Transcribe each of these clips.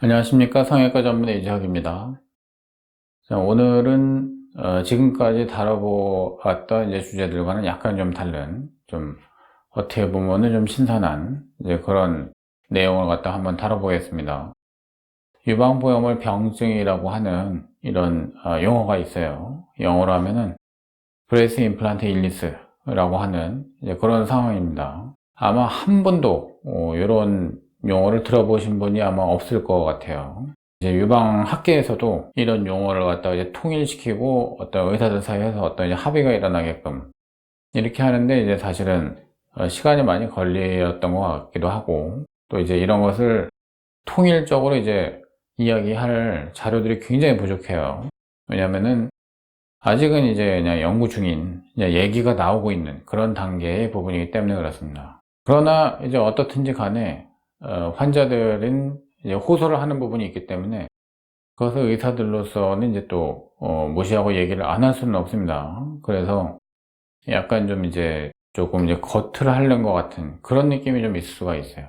안녕하십니까. 성형외과 전문의 이재학입니다. 자, 오늘은 지금까지 다뤄보았던 이제 주제들과는 약간 좀 다른, 좀 어떻게 보면은 좀 신선한 이제 그런 내용을 갖다 한번 다뤄보겠습니다. 유방보형물 병증이라고 하는 이런 용어가 있어요. 영어로 하면은 브레스 임플란트 일리스라고 하는 이제 그런 상황입니다. 아마 한 번도 이런 용어를 들어보신 분이 아마 없을 것 같아요. 이제 유방학계에서도 이런 용어를 갖다가 이제 통일시키고 어떤 의사들 사이에서 어떤 이제 합의가 일어나게끔 이렇게 하는데 이제 사실은 시간이 많이 걸렸던 것 같기도 하고, 또 이제 이런 것을 통일적으로 이제 이야기할 자료들이 굉장히 부족해요. 왜냐면은 아직은 이제 그냥 연구 중인, 그냥 얘기가 나오고 있는 그런 단계의 부분이기 때문에 그렇습니다. 그러나 이제 어떻든지 간에 환자들은 이제 호소를 하는 부분이 있기 때문에 그것을 의사들로서는 이제 또 무시하고 얘기를 안 할 수는 없습니다. 그래서 약간 좀 이제 조금 이제 겉을 하려는 것 같은 그런 느낌이 좀 있을 수가 있어요.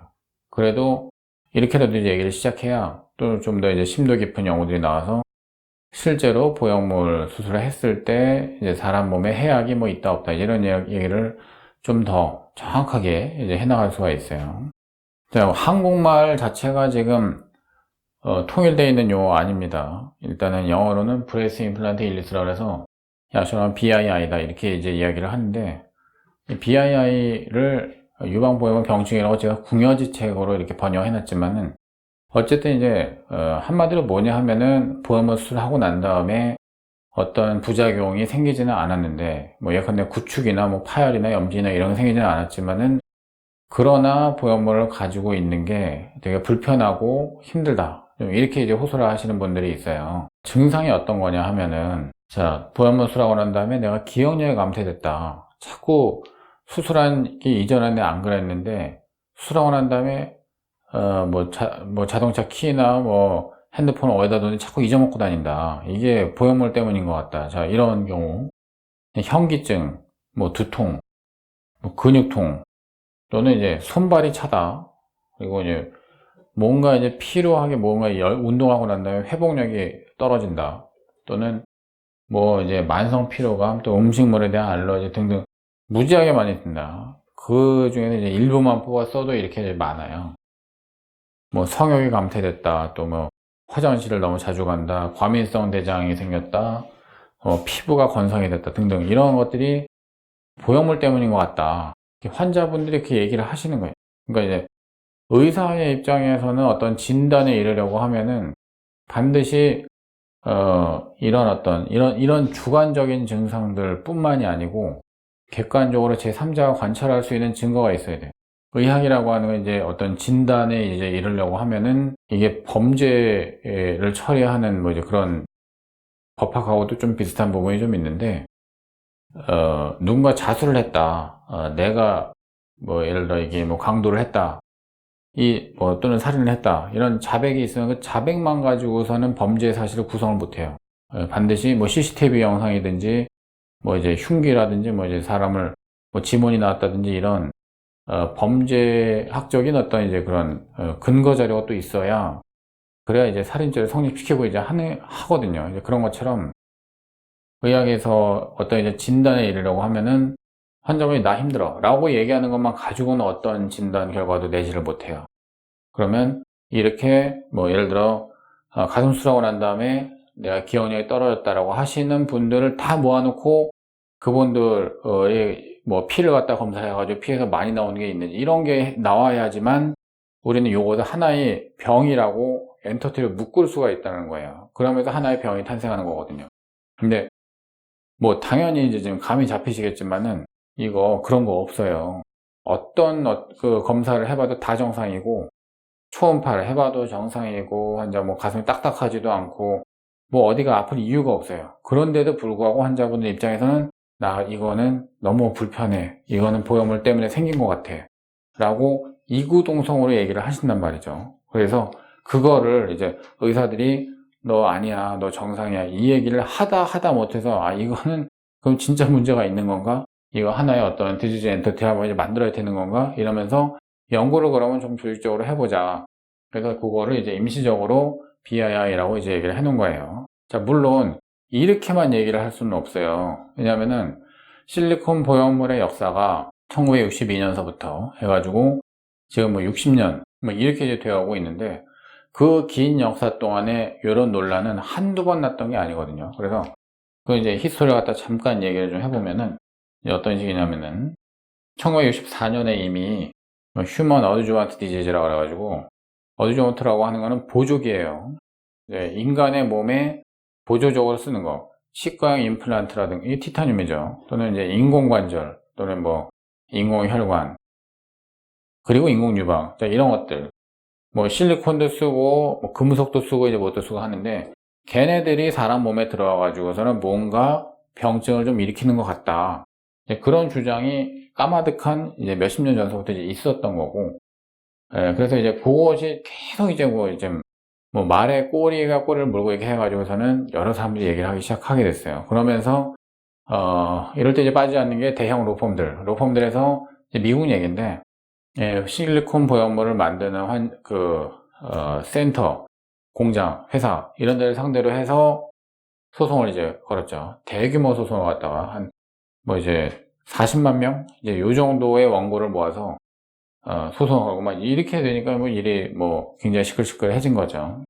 그래도 이렇게라도 이제 얘기를 시작해야 또 좀 더 이제 심도 깊은 연구들이 나와서 실제로 보형물 수술을 했을 때 이제 사람 몸에 해악이 뭐 있다 없다 이런 얘기를 좀 더 정확하게 이제 해나갈 수가 있어요. 자, 한국말 자체가 지금 통일되어 있는 용어 아닙니다. 일단은 영어로는 브레스 임플란트 일리스라고 해서 약속한 BII다 이렇게 이제 이야기를 하는데, 이 BII를 유방보형물 병증이라고 제가 궁여지책으로 이렇게 번역해 놨지만은 어쨌든 이제 한마디로 뭐냐 하면은 보형물 수술하고 난 다음에 어떤 부작용이 생기지는 않았는데, 뭐 예컨대 구축이나 뭐 파열이나 염증이나 이런 게 생기지는 않았지만은 그러나 보형물을 가지고 있는 게 되게 불편하고 힘들다, 좀 이렇게 이제 호소를 하시는 분들이 있어요. 증상이 어떤 거냐 하면은, 자, 보형물 수술하고 난 다음에 내가 기억력이 감퇴됐다, 자꾸 수술한 게 이전에는 안 그랬는데 수술하고 난 다음에 뭐 자동차 키나 뭐 핸드폰을 어디다 뒀는지 자꾸 잊어먹고 다닌다, 이게 보형물 때문인 것 같다. 자, 이런 경우 현기증, 뭐 두통, 뭐 근육통, 또는 이제 손발이 차다, 그리고 이제 뭔가 이제 피로하게 뭔가 운동하고 난 다음에 회복력이 떨어진다, 또는 뭐 이제 만성 피로감, 또 음식물에 대한 알러지 등등 무지하게 많이 든다. 그 중에는 이제 일부만 뽑아 써도 이렇게 많아요. 뭐 성욕이 감퇴됐다, 또 뭐 화장실을 너무 자주 간다, 과민성 대장이 생겼다, 피부가 건성이 됐다 등등 이런 것들이 보형물 때문인 것 같다, 환자분들이 그 얘기를 하시는 거예요. 그러니까 이제 의사의 입장에서는 어떤 진단에 이르려고 하면은 반드시 이런 주관적인 증상들 뿐만이 아니고 객관적으로 제3자가 관찰할 수 있는 증거가 있어야 돼요. 의학이라고 하는 건 이제 어떤 진단에 이제 이르려고 하면은 이게 범죄를 처리하는 뭐 이제 그런 법학하고도 좀 비슷한 부분이 좀 있는데, 누군가 자수를 했다, 내가 뭐 예를 들어 이게 뭐 강도를 했다, 또는 살인을 했다, 이런 자백이 있으면 그 자백만 가지고서는 범죄 사실을 구성을 못 해요. 반드시 뭐 CCTV 영상이든지 뭐 이제 흉기라든지 뭐 이제 사람을 뭐 지문이 나왔다든지 이런 범죄학적인 어떤 이제 그런 근거 자료가 또 있어야, 그래야 이제 살인죄를 성립시키고 이제 하거든요. 이제 그런 것처럼 의학에서 어떤 이제 진단에 이르려고 하면은 환자분이 나 힘들어 라고 얘기하는 것만 가지고는 어떤 진단 결과도 내지를 못해요. 그러면 이렇게 뭐 예를 들어 가슴 수술하고 난 다음에 내가 기억력이 떨어졌다라고 하시는 분들을 다 모아놓고 그분들의 뭐 피를 갖다 검사해가지고 피에서 많이 나오는 게 있는지 이런 게 나와야지만 우리는 요것을 하나의 병이라고 엔터티를 묶을 수가 있다는 거예요. 그러면서 하나의 병이 탄생하는 거거든요. 근데 뭐 당연히 이제 지금 감이 잡히시겠지만은 이거 그런 거 없어요. 어떤 그 검사를 해봐도 다 정상이고, 초음파를 해봐도 정상이고, 환자 뭐 가슴이 딱딱하지도 않고 뭐 어디가 아플 이유가 없어요. 그런데도 불구하고 환자분들 입장에서는 나 이거는 너무 불편해, 이거는 보형물 때문에 생긴 것 같아 라고 이구동성으로 얘기를 하신단 말이죠. 그래서 그거를 이제 의사들이 너 아니야, 너 정상이야 이 얘기를 하다 못해서, 이거는 그럼 진짜 문제가 있는 건가, 이거 하나의 어떤 디지즈 엔터티 한번 이제 만들어야 되는 건가 이러면서 연구를 그러면 좀 조직적으로 해보자, 그래서 그거를 이제 임시적으로 BII라고 이제 얘기를 해 놓은 거예요. 자, 물론 이렇게만 얘기를 할 수는 없어요. 왜냐면은 실리콘 보형물의 역사가 1962년서부터 해가지고 지금 뭐 60년 뭐 이렇게 이제 되어가고 있는데, 그 긴 역사 동안에 이런 논란은 한두 번 났던 게 아니거든요. 그래서 그 이제 히스토리 갖다 잠깐 얘기를 좀 해보면은 어떤 식이냐면은 1964년에 이미 휴먼 어드주먼트 디지즈라고 그래가지고, 어드주먼트라고 하는 거는 보조기예요. 인간의 몸에 보조적으로 쓰는 거, 치과형 임플란트라든가, 이 티타늄이죠. 또는 이제 인공관절, 또는 뭐 인공혈관, 그리고 인공유방, 이런 것들, 뭐 실리콘도 쓰고 뭐 금속도 쓰고 이제 뭣도 쓰고 하는데, 걔네들이 사람 몸에 들어와 가지고서는 뭔가 병증을 좀 일으키는 것 같다, 그런 주장이 까마득한 이제 몇십 년 전서부터 이제 있었던 거고, 그래서 이제 그것이 계속 이제 뭐 말에 꼬리가 꼬리를 물고 이렇게 해가지고서는 여러 사람들이 얘기를 하기 시작하게 됐어요. 그러면서 이럴 때 이제 빠지지 않는 게 대형 로펌들에서 이제 미국 얘기인데, 실리콘 보형물을 만드는 센터, 공장, 회사 이런 데를 상대로 해서 소송을 이제 걸었죠. 대규모 소송을 갖다가 뭐 이제 40만 명 이제 요 정도의 원고를 모아서 소송을 걸고 막 이렇게 되니까 뭐 일이 뭐 굉장히 시끌시끌해진 거죠.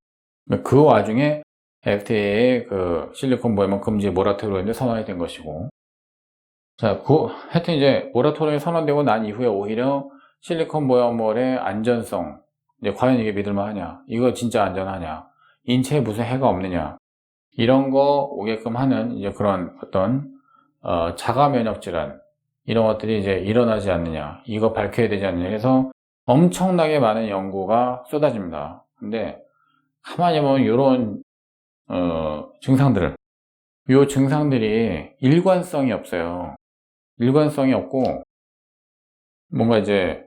그 와중에 FDA의 그 실리콘 보형물 금지 모라토리엄이 선언이 된 것이고, 자, 하여튼 이제 모라토리엄이 선언되고 난 이후에 오히려 실리콘 보형물의 안전성, 이제 과연 이게 믿을만하냐, 이거 진짜 안전하냐, 인체에 무슨 해가 없느냐, 이런 거 오게끔 하는 이제 그런 어떤 자가 면역 질환, 이런 것들이 이제 일어나지 않느냐, 이거 밝혀야 되지 않느냐 해서 엄청나게 많은 연구가 쏟아집니다. 근데 가만히 보면 이런 이 증상들이 일관성이 없어요. 일관성이 없고, 뭔가 이제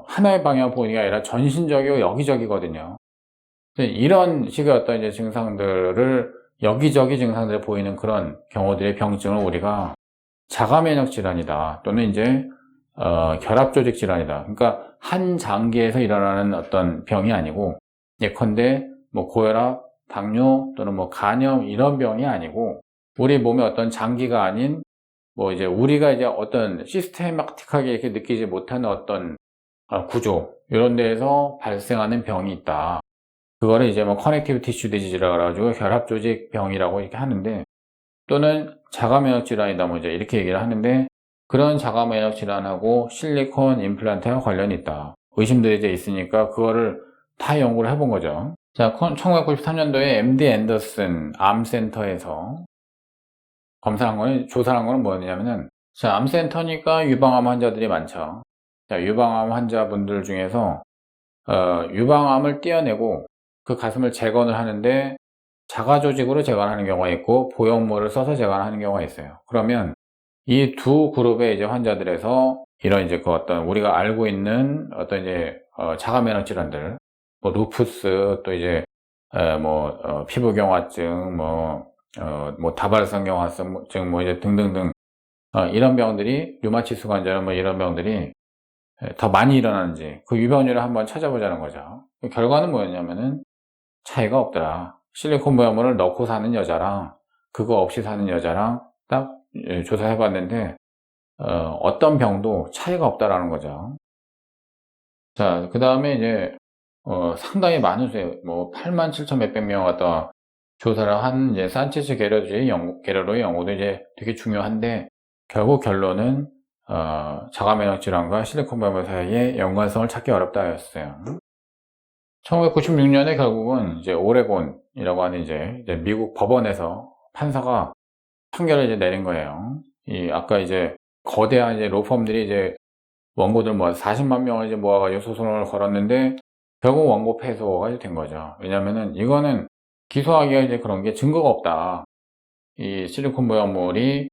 하나의 방향 보이가 아니라 전신적이고 여기저기거든요. 이런 식의 어떤 이제 증상들을, 여기저기 증상들을 보이는 그런 경우들의 병증을 우리가 자가면역 질환이다, 또는 이제 결합조직 질환이다, 그러니까 한 장기에서 일어나는 어떤 병이 아니고, 예컨대 뭐 고혈압, 당뇨, 또는 뭐 간염, 이런 병이 아니고, 우리 몸의 어떤 장기가 아닌 뭐 이제 우리가 이제 어떤 시스테마틱하게 이렇게 느끼지 못하는 어떤 구조, 이런 데에서 발생하는 병이 있다. 그거를 이제 뭐 커넥티브 티슈 디지즈라고 해가지고 결합조직 병이라고 이렇게 하는데, 또는 자가면역 질환이다 뭐 이제 이렇게 얘기를 하는데, 그런 자가면역 질환하고 실리콘 임플란트와 관련이 있다, 의심들이 이제 있으니까 그거를 다 연구를 해본 거죠. 자, 1993년도에 MD 앤더슨 암센터에서 조사한 거는 뭐였냐면은, 자, 암센터니까 유방암 환자들이 많죠. 자, 유방암 환자분들 중에서 유방암을 떼어내고 그 가슴을 재건을 하는데, 자가조직으로 재건하는 경우가 있고 보형물을 써서 재건하는 경우가 있어요. 그러면 이 두 그룹의 이제 환자들에서 이런 이제 그 어떤 우리가 알고 있는 어떤 이제 자가면역 질환들, 뭐 루푸스, 또 이제 피부경화증, 뭐 다발성 경화증, 뭐 이제 등등등, 이런 병들이, 류마티스 관절 뭐 이런 병들이 더 많이 일어나는지 그 유병률을 한번 찾아보자는 거죠. 그 결과는 뭐였냐면은 차이가 없더라. 실리콘 보형물을 넣고 사는 여자랑 그거 없이 사는 여자랑 딱 조사해봤는데 어떤 병도 차이가 없다라는 거죠. 자, 그 다음에 이제 상당히 많은 수의 뭐 8만 7천 몇백 명 갖다 조사를 한 이제 산체스 게러로의 연구도 이제 되게 중요한데, 결국 결론은 자가면역 질환과 실리콘 보형물 사이의 연관성을 찾기 어렵다였어요. 1996년에 결국은 이제 오레곤이라고 하는 이제 미국 법원에서 판사가 판결을 이제 내린 거예요. 아까 이제 거대한 이제 로펌들이 이제 원고들 40만 명을 이제 모아가지고 소송을 걸었는데, 결국 원고 패소가 된 거죠. 왜냐면은 이거는 기소하기가 이제 그런 게 증거가 없다. 이 실리콘 보형물이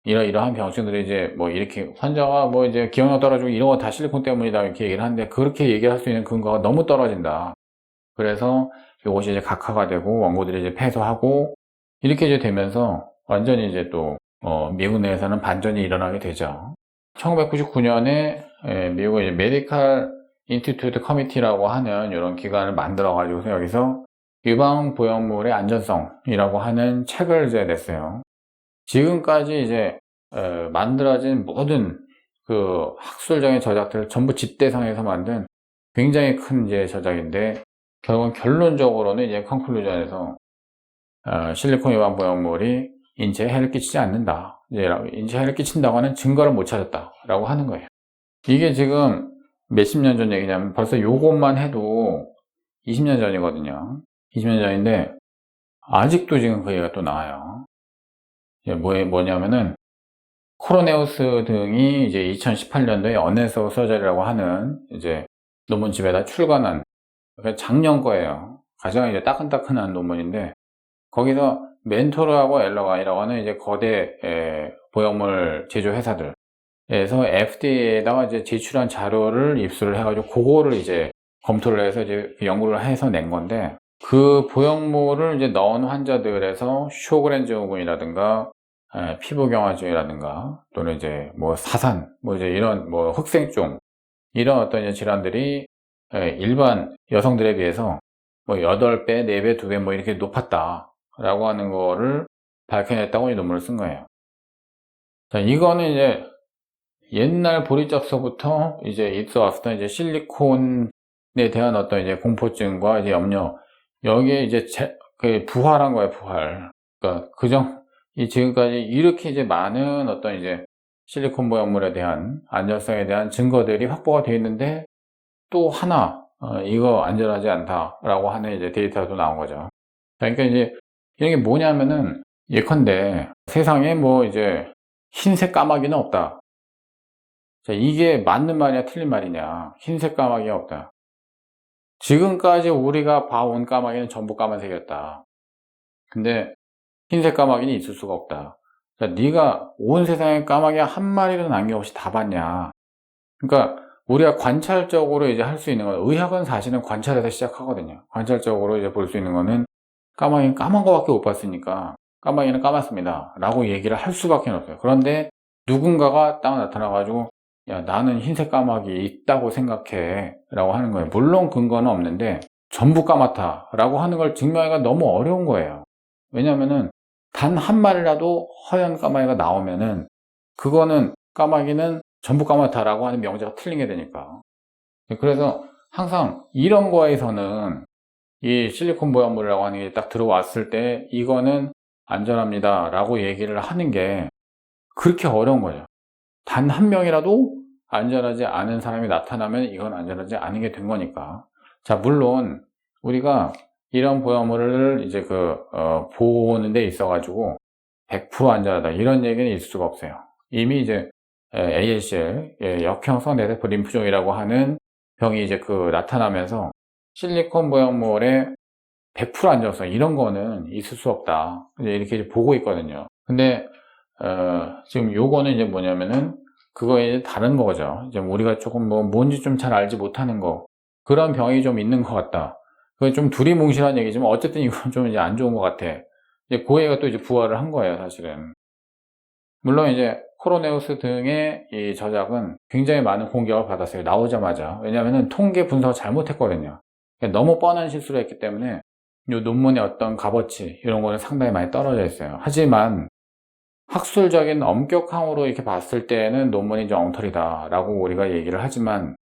이러한 병증들이 이제 뭐 이렇게 환자가 뭐 이제 기억력 떨어지고 이런 거 다 실리콘 때문이다 이렇게 얘기를 하는데, 그렇게 얘기할 수 있는 근거가 너무 떨어진다. 그래서 이것이 이제 각하가 되고 원고들이 이제 패소하고, 이렇게 이제 되면서 완전히 이제 또 미국 내에서는 반전이 일어나게 되죠. 1999년에 미국의 이제 메디컬 인스티튜트 커미티라고 하는 이런 기관을 만들어 가지고서 여기서 유방보형물의 안전성이라고 하는 책을 이제 냈어요. 지금까지 이제 만들어진 모든 그 학술적인 저작들을 전부 집대성에서 만든 굉장히 큰 이제 저작인데, 결국은 결론적으로는 이제 컨클루전에서 실리콘 유방보형물이 인체에 해를 끼치지 않는다, 이제 인체에 해를 끼친다고 하는 증거를 못 찾았다라고 하는 거예요. 이게 지금 몇십 년 전 얘기냐면 벌써 요것만 해도 20년 전이거든요. 20년 전인데 아직도 지금 그 얘기가 또 나와요. 이제 뭐냐면은 코로네우스 등이 이제 2018년도에 언에서 서저리라고 하는 이제 논문집에다 출간한, 작년 거예요. 가장 이제 따끈따끈한 논문인데, 거기서 멘토르하고 엘러가이라고 하는 이제 거대 보형물 제조 회사들에서 FDA에다가 이제 제출한 자료를 입수를 해가지고 그거를 이제 검토를 해서 이제 연구를 해서 낸 건데, 그 보형물을 이제 넣은 환자들에서 쇼그렌 증후군이라든가 피부경화증이라든가 또는 이제 뭐 사산, 뭐 이제 이런 뭐 흑생종, 이런 어떤 이제 질환들이 일반 여성들에 비해서 뭐 8배, 4배, 2배 뭐 이렇게 높았다라고 하는 거를 밝혀냈다고 이 논문을 쓴 거예요. 자, 이거는 이제 옛날 보리적서부터 이제 있어 왔었던 이제 실리콘에 대한 어떤 이제 공포증과 이제 염려, 여기에 이제 그 부활한 거예요, 부활. 그러니까 이 지금까지 이렇게 이제 많은 어떤 이제 실리콘 보형물에 대한 안전성에 대한 증거들이 확보가 되어 있는데, 또 하나 이거 안전하지 않다라고 하는 이제 데이터도 나온 거죠. 그러니까 이제 이런 게 뭐냐면은, 예컨대 세상에 뭐 이제 흰색 까마귀는 없다. 자, 이게 맞는 말이냐 틀린 말이냐? 흰색 까마귀가 없다. 지금까지 우리가 봐온 까마귀는 전부 까만색이었다. 근데 흰색 까마귀는 있을 수가 없다. 자, 네가 온 세상에 까마귀 한 마리도 남김없이 다 봤냐? 그러니까 우리가 관찰적으로 이제 할 수 있는 건, 의학은 사실은 관찰에서 시작하거든요. 관찰적으로 이제 볼 수 있는 거는, 까마귀는 까만 거밖에 못 봤으니까 까마귀는 까맣습니다 라고 얘기를 할 수밖에 없어요. 그런데 누군가가 딱 나타나가지고 야, 나는 흰색 까마귀 있다고 생각해 라고 하는 거예요. 물론 근거는 없는데 전부 까맣다 라고 하는 걸 증명하기가 너무 어려운 거예요. 왜냐면은 단 한 마리라도 허연 까마귀가 나오면은 그거는 까마귀는 전부 까맣다라고 하는 명제가 틀린 게 되니까. 그래서 항상 이런 거에서는 이 실리콘 보형물이라고 하는 게 딱 들어왔을 때 이거는 안전합니다 라고 얘기를 하는 게 그렇게 어려운 거죠. 단 한 명이라도 안전하지 않은 사람이 나타나면 이건 안전하지 않은 게 된 거니까. 자, 물론 우리가 이런 보형물을 이제 보는 데 있어 가지고 100% 안전하다 이런 얘기는 있을 수가 없어요. 이미 이제 ALCL, 역형성 내세포 림프종이라고 하는 병이 이제 나타나면서 실리콘 보형물의 100% 안전성 이런 거는 있을 수 없다, 이렇게 이제 보고 있거든요. 근데 지금 요거는 이제 뭐냐면은 그거에 이제 다른 거죠. 이제 우리가 조금 뭔지 좀 잘 알지 못하는 거, 그런 병이 좀 있는 것 같다. 그게 좀 두리뭉실한 얘기지만 어쨌든 이건 좀 이제 안 좋은 것 같아. 이제 그 애가 또 이제 부활을 한 거예요, 사실은. 물론 이제 코로네우스 등의 이 저작은 굉장히 많은 공격을 받았어요, 나오자마자. 왜냐면은 통계 분석을 잘못했거든요. 너무 뻔한 실수를 했기 때문에 이 논문의 어떤 값어치 이런 거는 상당히 많이 떨어져 있어요. 하지만 학술적인 엄격함으로 이렇게 봤을 때는 논문이 좀 엉터리다 라고 우리가 얘기를 하지만,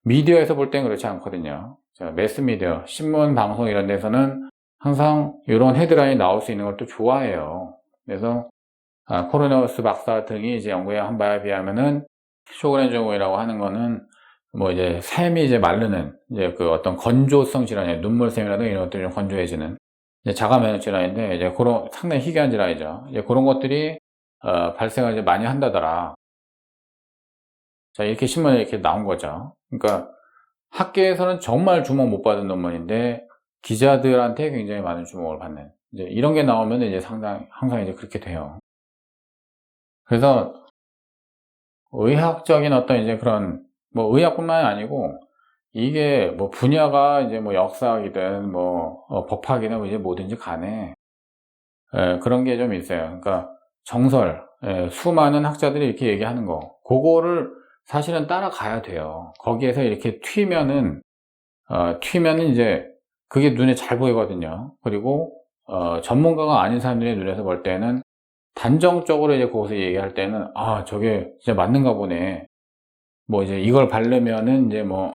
미디어에서 볼 땐 그렇지 않거든요. 매스미디어, 신문, 방송 이런 데서는 항상 이런 헤드라인이 나올 수 있는 걸 또 좋아해요. 그래서 코로네우스 박사 등이 이제 연구한 바에 비하면은 쇼그렌 증후군이라고 하는 거는 뭐 이제 샘이 이제 마르는 이제 어떤 건조성 질환이에요. 눈물샘이라든가 이런 것들이 좀 건조해지는 이제 자가 면역 질환인데, 이제 그런 상당히 희귀한 질환이죠. 이제 그런 것들이 발생을 이제 많이 한다더라. 자, 이렇게 신문에 이렇게 나온 거죠. 그러니까 학계에서는 정말 주목 못 받은 논문인데 기자들한테 굉장히 많은 주목을 받는, 이제 이런 게 나오면 이제 항상 이제 그렇게 돼요. 그래서 의학적인 어떤 이제 그런 의학뿐만이 아니고 이게 분야가 이제 역사학이든 법학이든 이제 뭐든지 간에 그런 게 좀 있어요. 그러니까 정설, 수많은 학자들이 이렇게 얘기하는 거, 그거를 사실은 따라가야 돼요. 거기에서 이렇게 튀면은 이제 그게 눈에 잘 보이거든요. 그리고 전문가가 아닌 사람들의 눈에서 볼 때는 단정적으로 이제 거기서 얘기할 때는 저게 진짜 맞는가 보네. 뭐 이제 이걸 바르면은 이제 뭐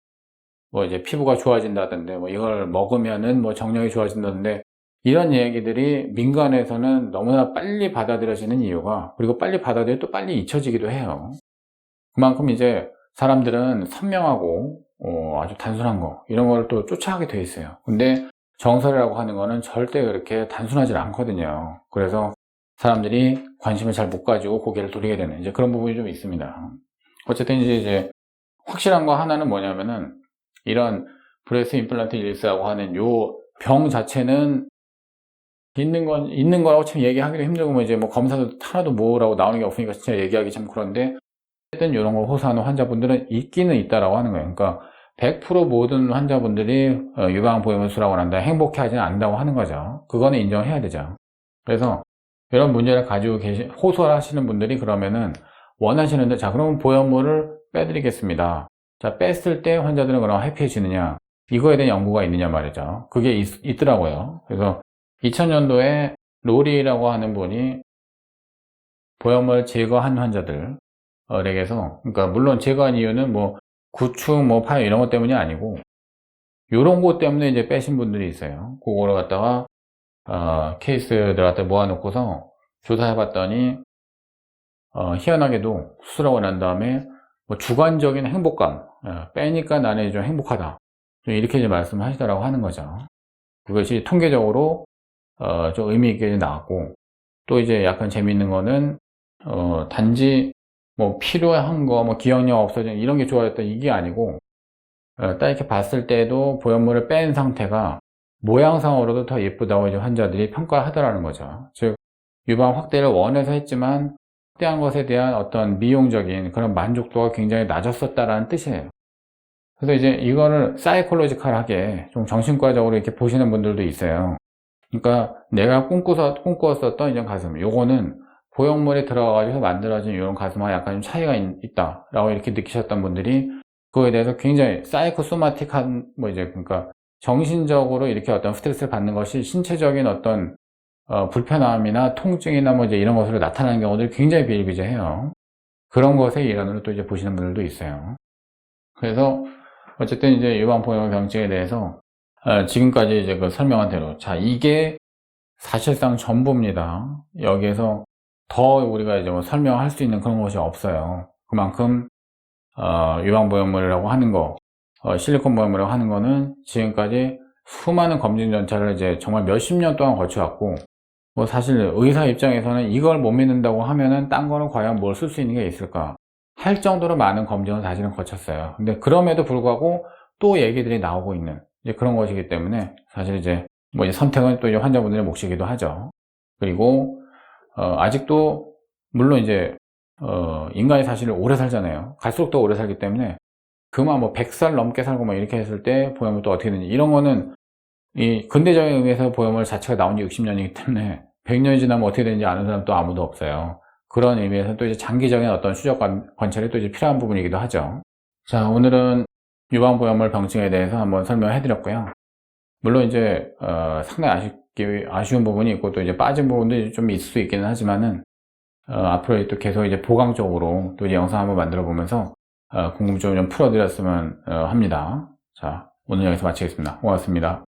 이제 피부가 좋아진다던데, 뭐 이걸 먹으면은 뭐 정력이 좋아진다던데, 이런 얘기들이 민간에서는 너무나 빨리 받아들여지는 이유가, 그리고 빨리 받아들여 또 빨리 잊혀지기도 해요. 그만큼 이제 사람들은 선명하고 아주 단순한 거, 이런 걸 또 쫓아가게 돼 있어요. 근데 정설이라고 하는 거는 절대 그렇게 단순하지 않거든요. 그래서 사람들이 관심을 잘 못 가지고 고개를 돌리게 되는 이제 그런 부분이 좀 있습니다. 어쨌든 이제 확실한 거 하나는 뭐냐면은, 이런 브레스트 임플란트 일스라고 하는 요 병 자체는 있는 거라고 참 얘기하기도 힘들고, 뭐 이제 뭐 검사도 하나도 뭐라고 나오는 게 없으니까 진짜 얘기하기 참 그런데, 어쨌든 이런 걸 호소하는 환자분들은 있기는 있다라고 하는 거예요. 그러니까 100% 모든 환자분들이 유방보형을 수술하고 난 다음에 행복해 하지는 않는다고 하는 거죠. 그거는 인정해야 되죠. 그래서 이런 문제를 가지고 호소를 하시는 분들이 그러면은 원하시는데, 자 그러면 보형물을 빼드리겠습니다. 자, 뺐을 때 환자들은 그럼 해피해지느냐, 이거에 대한 연구가 있느냐 말이죠. 그게 있더라고요. 그래서 2000년도에 로리라고 하는 분이 보형물 제거한 환자들에게서, 그러니까 물론 제거한 이유는 뭐 구충, 뭐 파열 이런 것 때문이 아니고 요런 것 때문에 이제 빼신 분들이 있어요. 그거를 갖다가 케이스들 갖다 모아놓고서 조사해봤더니 희한하게도 수술하고 난 다음에 뭐 주관적인 행복감, 빼니까 나는 좀 행복하다, 좀 이렇게 이제 말씀하시더라고 하는 거죠. 그것이 통계적으로 좀 의미 있게 나왔고, 또 이제 약간 재미있는 거는 단지 뭐 필요한 거, 뭐 기억력 없어지는 이런 게 좋아졌다 이게 아니고, 딱 이렇게 봤을 때도 보형물을 뺀 상태가 모양상으로도 더 예쁘다고 이제 환자들이 평가하더라는 거죠. 즉 유방 확대를 원해서 했지만 확대한 것에 대한 어떤 미용적인 그런 만족도가 굉장히 낮았었다라는 뜻이에요. 그래서 이제 이거를 사이콜로지컬하게 좀 정신과적으로 이렇게 보시는 분들도 있어요. 그러니까 내가 꿈꾸었었던 이런 가슴, 요거는 보형물에 들어가가지고 만들어진 이런 가슴과 약간 좀 차이가 있다라고 이렇게 느끼셨던 분들이 그거에 대해서 굉장히 사이코소마틱한, 뭐 이제 그러니까 정신적으로 이렇게 어떤 스트레스를 받는 것이 신체적인 어떤 불편함이나 통증이나 뭐 이제 이런 것으로 나타나는 경우들이 굉장히 비일비재해요. 그런 것의 일환으로 또 이제 보시는 분들도 있어요. 그래서 어쨌든 이제 유방보형 병증에 대해서 지금까지 이제 그 설명한 대로, 자 이게 사실상 전부입니다. 여기에서 더 우리가 이제 뭐 설명할 수 있는 그런 것이 없어요. 그만큼 유방보형물이라고 하는 거, 실리콘 보형물이라고 하는 거는 지금까지 수많은 검진 절차를 이제 정말 몇십 년 동안 거쳐왔고, 뭐 사실 의사 입장에서는 이걸 못 믿는다고 하면은 딴 거는 과연 뭘 쓸 수 있는 게 있을까 할 정도로 많은 검증을 사실은 거쳤어요. 근데 그럼에도 불구하고 또 얘기들이 나오고 있는 이제 그런 것이기 때문에, 사실 이제 뭐 이제 선택은 또 이제 환자분들의 몫이기도 하죠. 그리고 아직도 물론 이제 인간이 사실 오래 살잖아요. 갈수록 더 오래 살기 때문에 그만 뭐 100살 넘게 살고 뭐 이렇게 했을 때 보형물 또 어떻게 되는지, 이런 거는 이 근대적인 의미에서 보형물 자체가 나온 지 60년이기 때문에 100년이 지나면 어떻게 되는지 아는 사람 또 아무도 없어요. 그런 의미에서 또 이제 장기적인 어떤 수적 관찰이 또 이제 필요한 부분이기도 하죠. 자, 오늘은 유방보형물 병증에 대해서 한번 설명해 드렸고요. 물론 이제 상당히 아쉬운 부분이 있고 또 이제 빠진 부분도 좀 있을 수 있기는 하지만은 앞으로 또 계속 이제 보강적으로 또 이제 영상 한번 만들어 보면서 궁금증을 좀 풀어드렸으면 합니다. 자, 오늘 여기서 마치겠습니다. 고맙습니다.